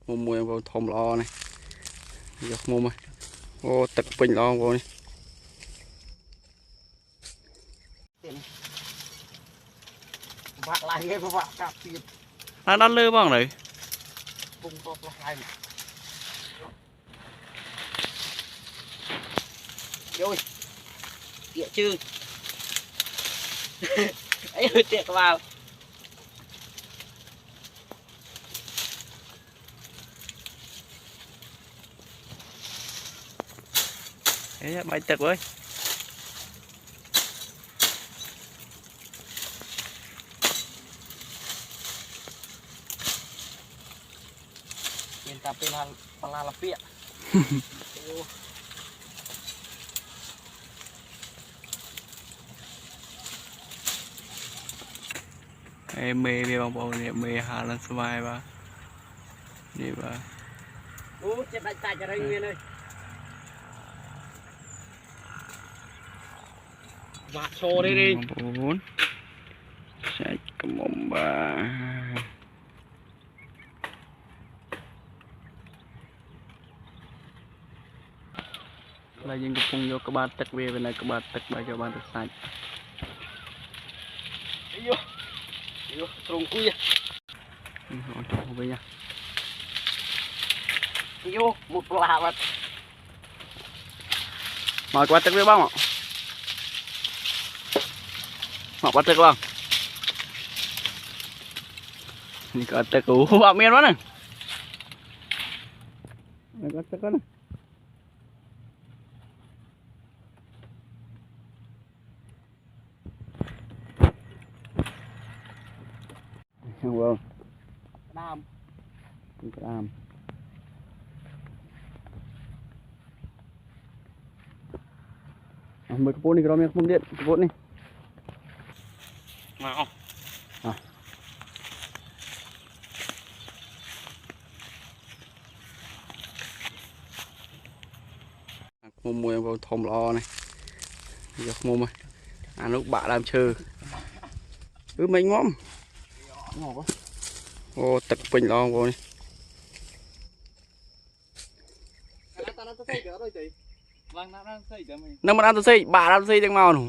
mua mua vào thom lo này giọt mua mà ô tật bình lo vô này vác lại cái vác cạp tiền nó lư bằng này cùng có hai rồi tiện chứ ấy tiện vào đấy bay tật với tapi pala lepi ya. em mê đi bằng bộ này mê hà lên xoay ba đi ba Chết đánh tay cho đây Nguyên ơi. Vạt xô đi đi. 4 chạy cầm mông ba là những cái phun vô các bạn tật về bên này các bạn tật bao cho bạn tật sạch Vô vô trùng cùi họ trồng về nha vô một lạ vật mời các bạn tật về bao ạ họ bắt tật không thì có tật của bạn miên quá này có tật quá này vâng Nam làm mời cái này cái đó điện cái này nào mua mua vào thom lo này giọt mua mà lúc bạn làm chơi mình ngóm ô tật bình lo vô này nó mà ăn tôi xây bà làm xây chẳng màu nè